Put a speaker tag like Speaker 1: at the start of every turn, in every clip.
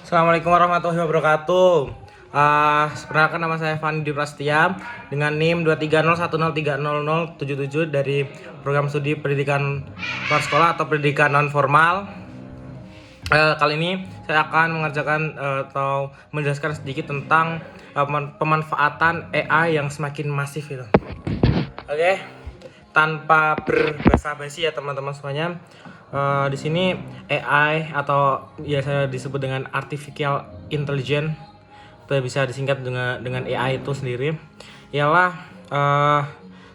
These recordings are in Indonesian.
Speaker 1: Assalamualaikum warahmatullahi wabarakatuh. Perkenalkan nama saya Fandi Prastia dengan NIM 23010300077 dari program studi pendidikan luar sekolah atau pendidikan non formal. Kali ini saya akan mengerjakan atau menjelaskan sedikit tentang pemanfaatan AI yang semakin masif itu. Oke, tanpa berbasa-basi ya teman-teman semuanya. Di sini AI atau biasa disebut dengan artificial intelligence atau bisa disingkat dengan AI itu sendiri ialah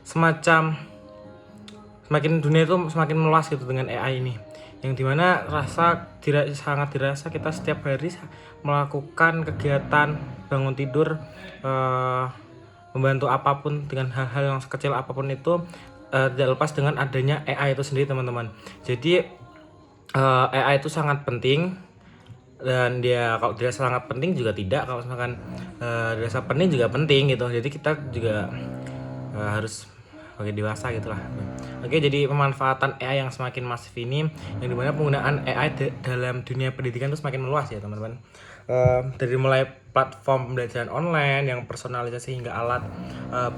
Speaker 1: semakin dunia itu semakin meluas gitu dengan AI ini, yang dimana sangat dirasa kita setiap hari melakukan kegiatan bangun tidur, membantu apapun dengan hal-hal yang sekecil apapun itu tidak lepas dengan adanya AI itu sendiri teman-teman. Jadi AI itu sangat penting, dan dia kalau dirasa sangat penting juga tidak, kalau misalkan dirasa penting juga penting gitu. Jadi kita juga harus sebagai dewasa gitulah. Oke, jadi pemanfaatan AI yang semakin masif ini, yang dimana penggunaan AI dalam dunia pendidikan itu semakin meluas ya teman-teman. Dari mulai platform pembelajaran online yang personalisasi hingga alat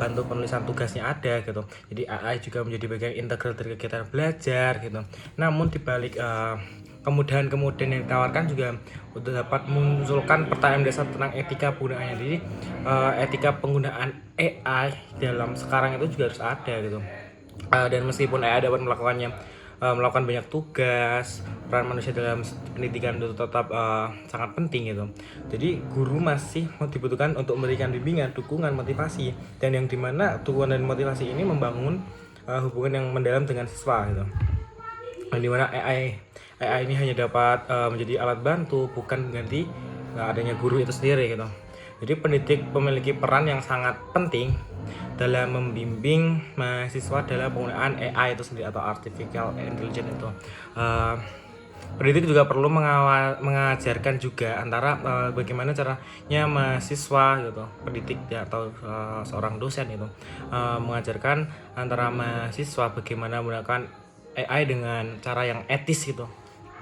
Speaker 1: bantu penulisan tugasnya ada gitu. Jadi AI juga menjadi bagian integral dari kegiatan belajar gitu. Namun dibalik kemudahan-kemudahan yang ditawarkan juga untuk dapat memunculkan pertanyaan dasar tentang etika penggunaannya. Jadi etika penggunaan AI dalam sekarang itu juga harus ada gitu. Dan meskipun AI dapat melakukan banyak tugas, peran manusia dalam pendidikan itu tetap sangat penting gitu. Jadi guru masih dibutuhkan untuk memberikan bimbingan, dukungan, motivasi, dan yang dimana dukungan dan motivasi ini membangun hubungan yang mendalam dengan siswa gitu. Yang dimana AI ini hanya dapat menjadi alat bantu, bukan mengganti adanya guru itu sendiri gitu. Jadi pendidik memiliki peran yang sangat penting dalam membimbing mahasiswa dalam penggunaan AI itu sendiri atau artificial intelligence itu. Pendidik juga perlu mengajarkan juga antara bagaimana caranya mahasiswa gitu, pendidik ya, atau seorang dosen itu mengajarkan antara mahasiswa bagaimana menggunakan AI dengan cara yang etis gitu,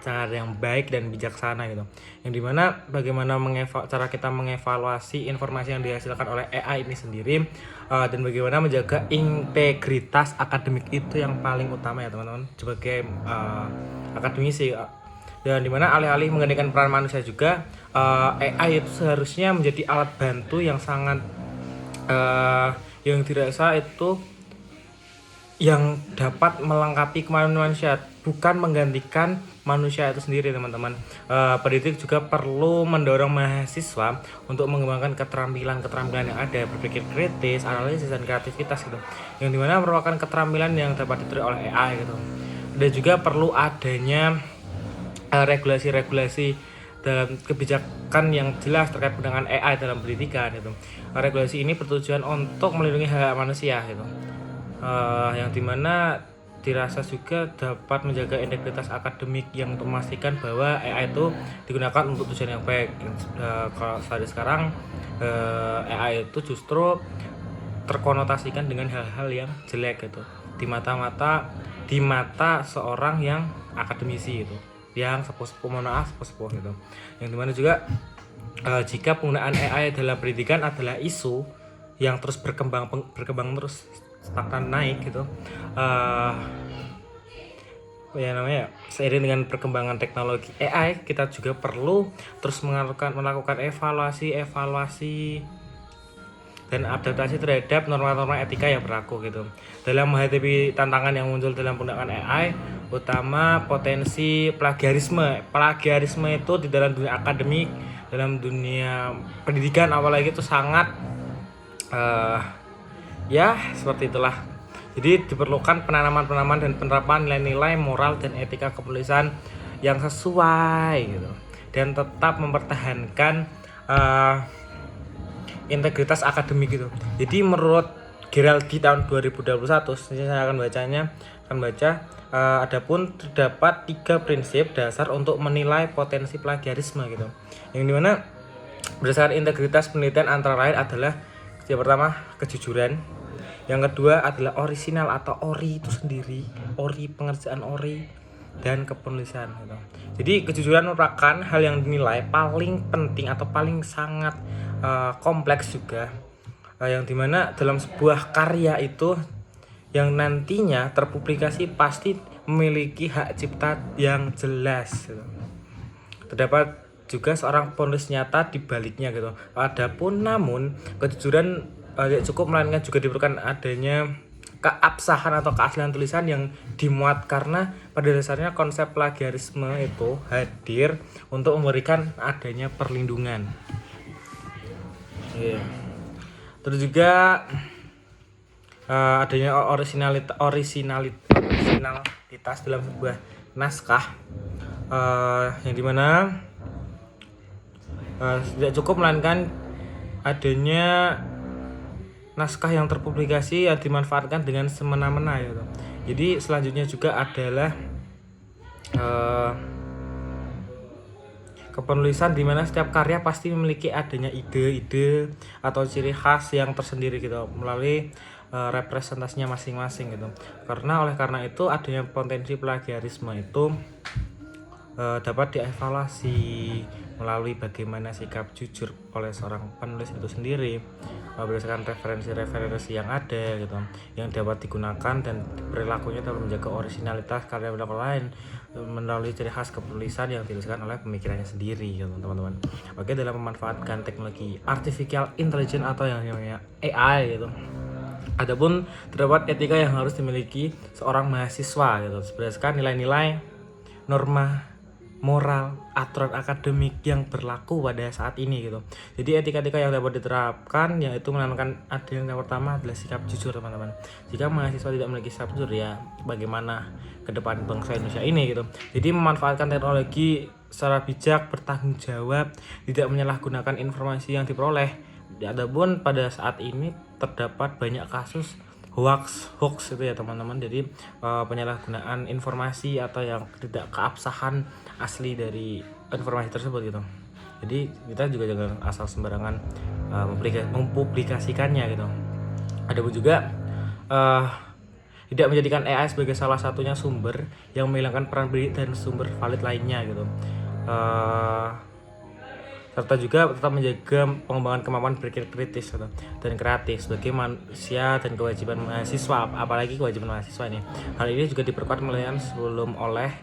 Speaker 1: cara yang baik dan bijaksana gitu, yang dimana bagaimana cara kita mengevaluasi informasi yang dihasilkan oleh AI ini sendiri, dan bagaimana menjaga integritas akademik itu yang paling utama ya teman-teman sebagai akademisi, dan dimana alih-alih menggantikan peran manusia juga, AI itu seharusnya menjadi alat bantu yang sangat yang dirasa itu yang dapat melengkapi kemampuan manusia, bukan menggantikan manusia itu sendiri teman-teman. Pendidik juga perlu mendorong mahasiswa untuk mengembangkan keterampilan yang ada, berpikir kritis, analisis, dan kreativitas gitu, yang dimana merupakan keterampilan yang dapat diterima oleh AI gitu. Dan juga perlu adanya regulasi-regulasi dalam kebijakan yang jelas terkait penggunaan AI dalam pendidikan gitu. Regulasi ini bertujuan untuk melindungi hak manusia gitu, yang dimana dirasa juga dapat menjaga integritas akademik, yang untuk memastikan bahwa AI itu digunakan untuk tujuan yang baik. Kalau saat sekarang AI itu justru terkonotasikan dengan hal-hal yang jelek gitu di mata seorang yang akademisi itu, yang sepuh gitu, yang dimana juga jika penggunaan AI dalam pendidikan adalah isu yang terus berkembang terus stagnan naik gitu, seiring dengan perkembangan teknologi AI, kita juga perlu terus melakukan evaluasi dan adaptasi terhadap norma-norma etika yang berlaku gitu dalam menghadapi tantangan yang muncul dalam penggunaan AI, utama potensi plagiarisme itu di dalam dunia akademik, dalam dunia pendidikan apalagi itu sangat ya seperti itulah. Jadi diperlukan penanaman dan penerapan nilai-nilai moral dan etika kepenulisan yang sesuai gitu, dan tetap mempertahankan integritas akademik gitu. Jadi menurut Geraldi tahun 2021, saya akan baca adapun terdapat 3 prinsip dasar untuk menilai potensi plagiarisme gitu, yang dimana berdasarkan integritas penelitian antara lain adalah yang pertama kejujuran, yang kedua adalah orisinal atau ori itu sendiri, pengerjaan ori, dan kepenulisan gitu. Jadi kejujuran merupakan hal yang dinilai paling penting atau paling sangat kompleks juga, yang dimana dalam sebuah karya itu yang nantinya terpublikasi pasti memiliki hak cipta yang jelas gitu. Terdapat juga seorang penulis nyata di baliknya gitu. Adapun namun kejujuran cukup, melainkan juga diperlukan adanya keabsahan atau keaslian tulisan yang dimuat, karena pada dasarnya konsep plagiarisme itu hadir untuk memberikan adanya perlindungan. Terus juga adanya orisinalitas dalam sebuah naskah, yang dimana tidak cukup melainkan adanya naskah yang terpublikasi yang dimanfaatkan dengan semena-mena gitu. Jadi selanjutnya juga adalah kepenulisan, di mana setiap karya pasti memiliki adanya ide-ide atau ciri khas yang tersendiri gitu melalui representasinya masing-masing gitu. Oleh karena itu adanya potensi plagiarisme itu dapat dievaluasi melalui bagaimana sikap jujur oleh seorang penulis itu sendiri berdasarkan referensi-referensi yang ada gitu, yang dapat digunakan dan perilakunya dalam menjaga originalitas karya lain melalui ciri khas kepenulisan yang dituliskan oleh pemikirannya sendiri gitu, teman-teman. Oke, dalam memanfaatkan teknologi artificial intelligence atau yang namanya AI gitu. Adapun terdapat etika yang harus dimiliki seorang mahasiswa gitu, berdasarkan nilai-nilai, norma, moral, aturan akademik yang berlaku pada saat ini gitu. Jadi etika-etika yang dapat diterapkan yaitu menanamkan yang pertama adalah sikap jujur, teman-teman. Jika mahasiswa tidak memiliki sikap jujur, ya bagaimana ke depan bangsa Indonesia ini gitu. Jadi memanfaatkan teknologi secara bijak, bertanggung jawab, tidak menyalahgunakan informasi yang diperoleh. Adapun pada saat ini terdapat banyak kasus hoax itu ya, teman-teman. Jadi penyalahgunaan informasi atau yang tidak keabsahan asli dari informasi tersebut gitu. Jadi kita juga jangan asal sembarangan mempublikasikannya gitu. Adapun juga tidak menjadikan AI sebagai salah satunya sumber yang menghilangkan peran pendidik dan sumber valid lainnya gitu. Serta juga tetap menjaga pengembangan kemampuan berpikir kritis dan kreatif sebagai manusia dan kewajiban mahasiswa, apalagi kewajiban mahasiswa ini. Hal ini juga diperkuat sebelum oleh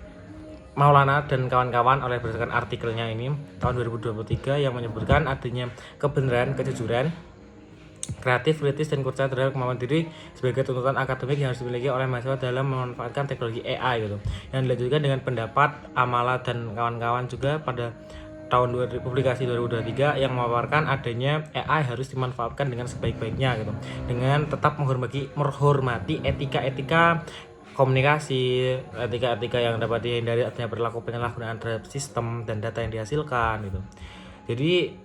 Speaker 1: Maulana dan kawan-kawan oleh berdasarkan artikelnya ini tahun 2023 yang menyebutkan adanya kebenaran, kejujuran, kreatif, kritis, dan percaya terhadap kemampuan diri sebagai tuntutan akademik yang harus dimiliki oleh mahasiswa dalam memanfaatkan teknologi AI gitu. Yang dilanjutkan dengan pendapat Amala dan kawan-kawan juga pada tahun publikasi 2023 yang memaparkan adanya AI harus dimanfaatkan dengan sebaik-baiknya gitu, dengan tetap menghormati etika-etika komunikasi, etika-etika yang dapat dihindari adanya perilaku penyalahgunaan terhadap sistem dan data yang dihasilkan gitu. Jadi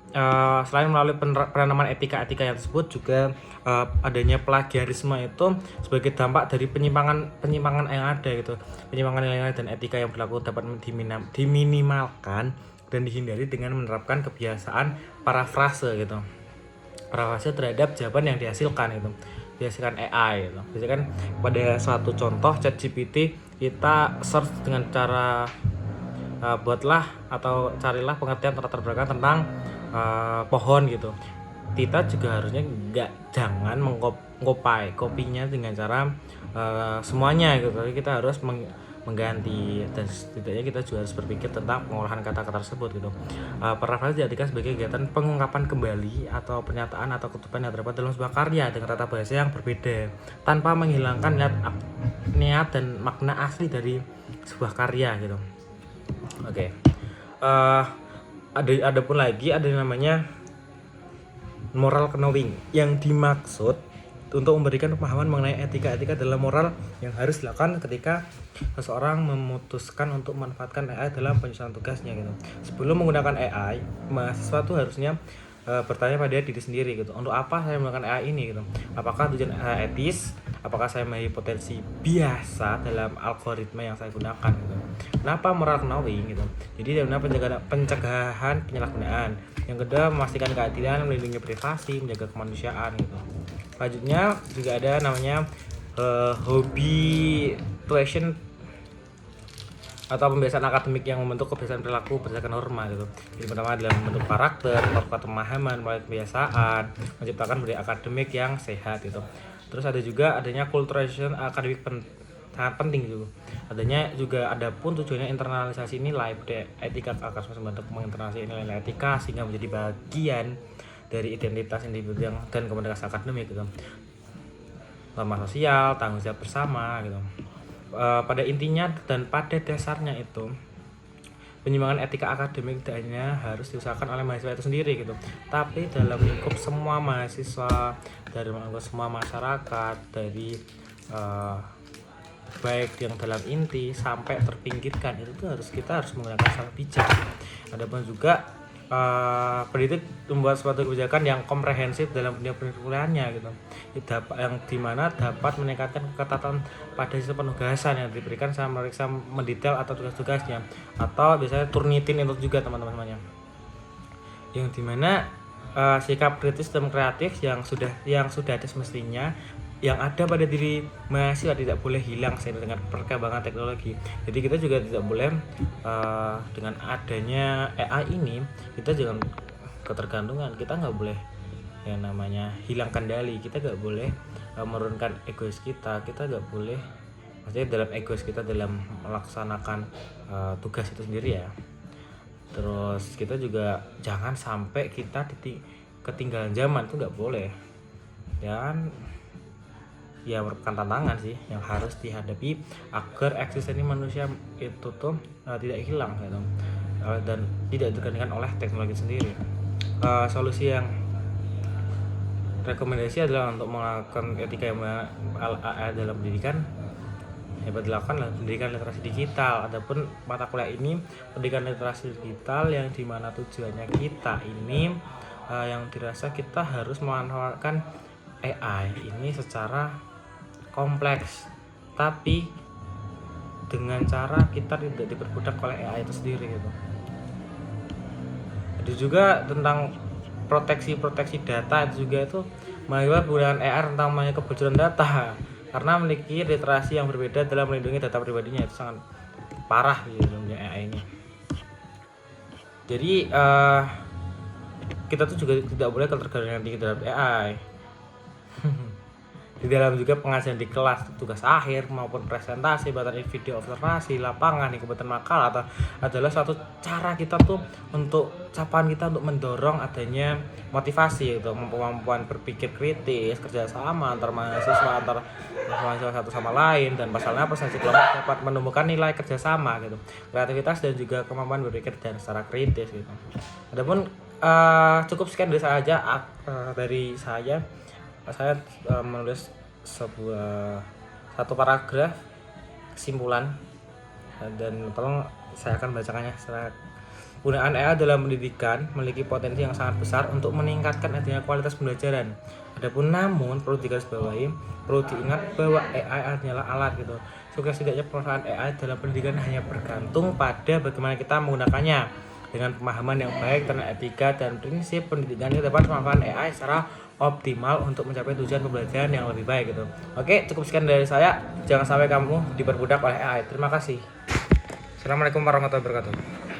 Speaker 1: selain melalui penanaman etika-etika yang tersebut juga adanya plagiarisme itu sebagai dampak dari penyimpangan yang ada gitu. Penyimpangan nilai dan etika yang berlaku dapat diminimalkan dan dihindari dengan menerapkan kebiasaan parafrase gitu. Parafrase terhadap jawaban yang dihasilkan itu. Dihasilkan AI gitu. Biasanya kan pada suatu contoh ChatGPT kita search dengan cara buatlah atau carilah pengertian latar belakang tentang pohon gitu. Kita juga harusnya jangan kopinya dengan cara semuanya gitu. Tapi kita harus mengganti, dan setidaknya kita juga harus berpikir tentang pengolahan kata-kata tersebut gitu. Parafrase diartikan sebagai kegiatan pengungkapan kembali atau pernyataan atau kutipan yang terdapat dalam sebuah karya dengan tata bahasa yang berbeda tanpa menghilangkan niat dan makna asli dari sebuah karya gitu. Oke. Ada pun lagi ada yang namanya moral knowing yang dimaksud untuk memberikan pemahaman mengenai etika-etika dalam moral yang harus dilakukan ketika seseorang memutuskan untuk memanfaatkan AI dalam penyusunan tugasnya gitu. Sebelum menggunakan AI, mahasiswa tuh harusnya bertanya pada diri sendiri gitu, untuk apa saya menggunakan AI ini gitu. Apakah tujuan etis? Apakah saya memiliki potensi biasa dalam algoritma yang saya gunakan gitu. Kenapa moral knowing gitu? Jadi dalam pencegahan penyalahgunaan. Yang kedua, memastikan keadilan, melindungi privasi, menjaga kemanusiaan gitu. Selanjutnya juga ada namanya habituation atau pembiasaan akademik yang membentuk kebiasaan perilaku berdasarkan norma gitu. Jadi pertama adalah membentuk karakter, memperkuat pemahaman, melalui kebiasaan, menciptakan budaya akademik yang sehat gitu. Terus ada juga adanya culturation akademik sangat penting gitu. Adanya juga ada pun tujuannya internalisasi nilai budaya etika ke akar membentuk menginternalisasi nilai etika sehingga menjadi bagian dari identitas individu dan komunitas akademik gitu. Norma sosial, tanggung jawab bersama gitu. Pada intinya dan pada dasarnya itu penyimbangan etika akademik tidak hanya harus diusahakan oleh mahasiswa itu sendiri gitu, tapi dalam lingkup semua mahasiswa, dari semua masyarakat, dari baik yang dalam inti sampai terpinggirkan, itu tuh kita harus menggunakan secara bijak. Adapun juga pendidik membuat suatu kebijakan yang komprehensif dalam dunia perkuliahannya gitu, yang dimana dapat meningkatkan keketatan pada sistem penugasan yang diberikan sama mereka mendetail atau tugas-tugasnya, atau biasanya turnitin itu juga teman-teman, yang dimana sikap kritis dan kreatif yang sudah ada semestinya yang ada pada diri mahasiswa tidak boleh hilang seiring dengan perkembangan teknologi. Jadi kita juga tidak boleh dengan adanya AI ini, kita jangan ketergantungan, kita nggak boleh yang namanya hilang kendali, kita nggak boleh menurunkan egois kita nggak boleh, maksudnya dalam egois kita dalam melaksanakan tugas itu sendiri ya. Terus kita juga jangan sampai kita ketinggalan zaman, itu nggak boleh. Dan ya merupakan tantangan sih yang harus dihadapi agar eksistensi manusia itu tuh tidak hilang gitu, dan tidak tergantikan oleh teknologi sendiri. Solusi yang rekomendasi adalah untuk melakukan etika yang dalam pendidikan dapat dilakukan pendidikan literasi digital. Adapun mata kuliah ini pendidikan literasi digital yang dimana tujuannya kita ini yang dirasa kita harus memanfaatkan AI ini secara kompleks, tapi dengan cara kita tidak diperbudak oleh AI itu sendiri gitu. Ada juga tentang proteksi data, itu juga itu mahasiswa penggunaan AI tentang kebocoran data karena memiliki literasi yang berbeda dalam melindungi data pribadinya, itu sangat parah gitu dalamnya AI ini. Jadi kita tuh juga tidak boleh ketergantungan tinggi terhadap AI. Di dalam juga pengajaran di kelas, tugas akhir maupun presentasi, bahkan video observasi lapangan, kebetulan makalah adalah suatu cara kita tuh untuk capaian kita untuk mendorong adanya motivasi itu, kemampuan berpikir kritis, kerjasama antar mahasiswa satu sama lain, dan pasalnya prestasi kelompok dapat menumbuhkan nilai kerjasama gitu, kreativitas dan juga kemampuan berpikir dan secara kritis gitu. Adapun cukup sekian dari saya aja, saya menulis satu paragraf kesimpulan, dan tolong saya akan bacakannya secara. Penggunaan AI dalam pendidikan memiliki potensi yang sangat besar untuk meningkatkan adanya kualitas pembelajaran. Adapun namun perlu digarisbawahi, perlu diingat bahwa AI adalah alat gitu. Sukses tidaknya pemanfaatan AI dalam pendidikan hanya bergantung pada bagaimana kita menggunakannya. Dengan pemahaman yang baik tentang etika dan prinsip pendidikan, kita dapat memanfaatkan AI secara optimal untuk mencapai tujuan pembelajaran yang lebih baik gitu. Oke, cukup sekian dari saya. Jangan sampai kamu diperbudak oleh AI. Terima kasih. Assalamualaikum warahmatullahi wabarakatuh.